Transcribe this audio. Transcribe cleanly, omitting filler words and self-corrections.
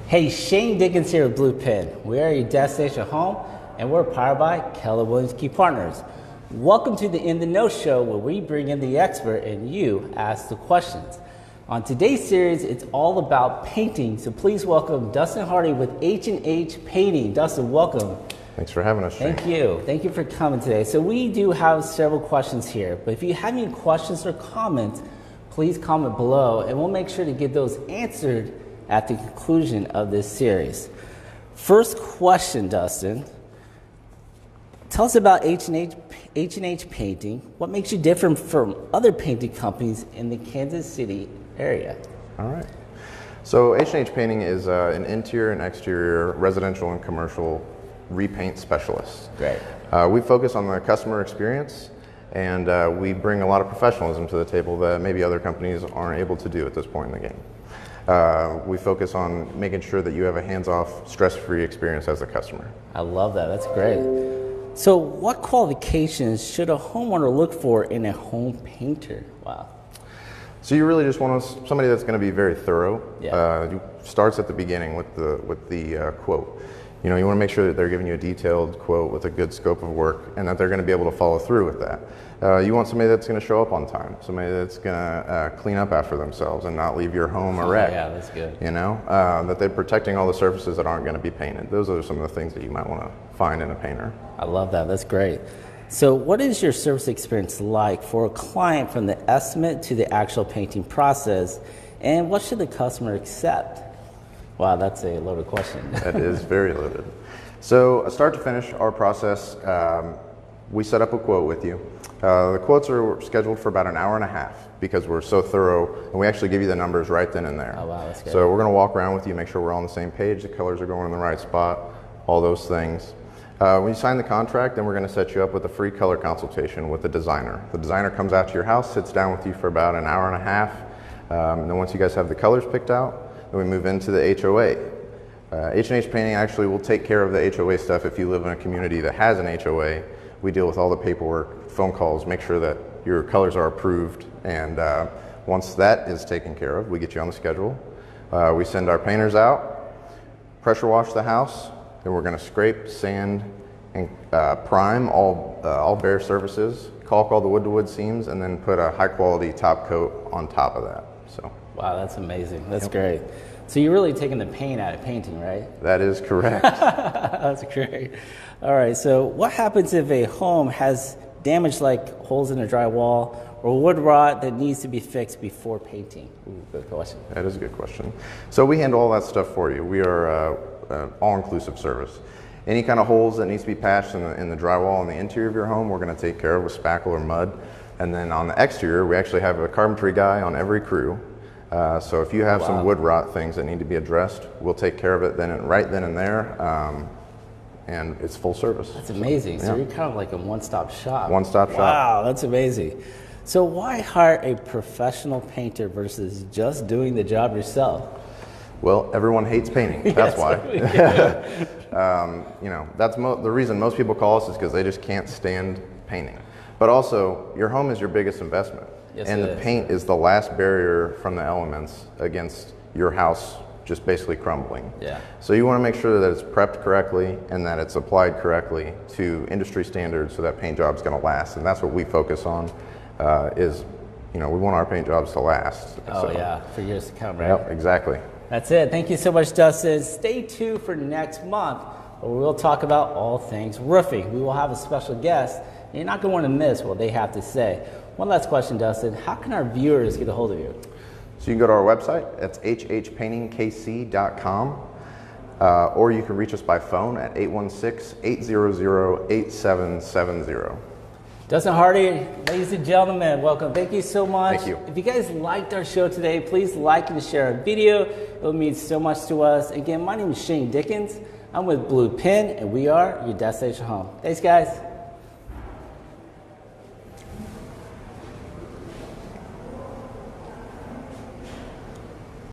Hey, Shane Dickens here with BluePin. We are your destination home, and we're powered by Keller Williams Key Partners. Welcome to the In the Know Show, where we bring in the expert and you ask the questions. On today's series, it's all about painting, so please welcome Dustin Hardy with H&H Painting. Dustin, welcome. Thanks for having us, Shane. Thank you. Thank you for coming today. So we do have several questions here, but if you have any questions or comments, please comment below, and we'll make sure to get those answered at the conclusion of this series. First question, Dustin. Tell us about H&H Painting. What makes you different from other painting companies in the Kansas City area? All right. So H&H Painting is an interior and exterior residential and commercial repaint specialist. Great. We focus on the customer experience, and we bring a lot of professionalism to the table that maybe other companies aren't able to do at this point in the game. We focus on making sure that you have a hands-off, stress-free experience as a customer. I love that. That's great. So what qualifications should a homeowner look for in a home painter? Wow. So you really just want somebody that's going to be very thorough. Yeah. Starts at the beginning with the quote. You know, you want to make sure that they're giving you a detailed quote with a good scope of work, and that they're going to be able to follow through with that. You want somebody that's going to show up on time, somebody that's going to clean up after themselves and not leave your home a wreck. Yeah, that's good. You know, that they're protecting all the surfaces that aren't going to be painted. Those are some of the things that you might want to find in a painter. I love that. That's great. So what is your service experience like for a client from the estimate to the actual painting process, and what should the customer accept? Wow, that's a loaded question. That is very loaded. So start to finish, our process, we set up a quote with you. The quotes are scheduled for about an hour and a half because we're so thorough, and we actually give you the numbers right then and there. Oh, wow, that's good. So we're going to walk around with you, make sure we're all on the same page, the colors are going in the right spot, all those things. When you sign the contract, then we're going to set you up with a free color consultation with the designer. The designer comes out to your house, sits down with you for about an hour and a half, and then once you guys have the colors picked out, then we move into the HOA. H&H Painting actually will take care of the HOA stuff if you live in a community that has an HOA. We deal with all the paperwork, phone calls, make sure that your colors are approved, and once that is taken care of, we get you on the schedule. We send our painters out, pressure wash the house, then we're going to scrape, sand, and prime all bare surfaces, caulk all the wood-to-wood seams, and then put a high-quality top coat on top of that. So. Wow, that's amazing. That's great. So you're really taking the pain out of painting, right? That is correct. That's great. All right, so what happens if a home has damage like holes in the drywall or wood rot that needs to be fixed before painting? Ooh, good question. That is a good question. So we handle all that stuff for you. We are an all-inclusive service. Any kind of holes that needs to be patched in the drywall on the interior of your home, we're going to take care of with spackle or mud. And then on the exterior, we actually have a carpentry guy on every crew. So if you have some wood rot things that need to be addressed, we'll take care of it right then and there, and it's full service. That's amazing. So you're kind of like a one-stop shop. One-stop shop. Wow, that's amazing. So why hire a professional painter versus just doing the job yourself? Well, everyone hates painting. That's why. You know, that's the reason most people call us is because they just can't stand painting. But also, your home is your biggest investment. Yes, and the paint is the last barrier from the elements against your house just basically crumbling. Yeah. So you want to make sure that it's prepped correctly and that it's applied correctly to industry standards so that paint job's going to last. And that's what we focus on is, you know, we want our paint jobs to last. Oh, so, yeah, for years to come, right? Yep, exactly. That's it. Thank you so much, Dustin. Stay tuned for next month, where we'll talk about all things roofing. We will have a special guest, and you're not going to want to miss what they have to say. One last question, Dustin. How can our viewers get a hold of you? So you can go to our website. That's hhpaintingkc.com. Or you can reach us by phone at 816-800-8770. Dustin Hardy, ladies and gentlemen, welcome. Thank you so much. Thank you. If you guys liked our show today, please like and share our video. It will mean so much to us. Again, my name is Shane Dickens. I'm with BluePin, and we are your destination home. Thanks, guys.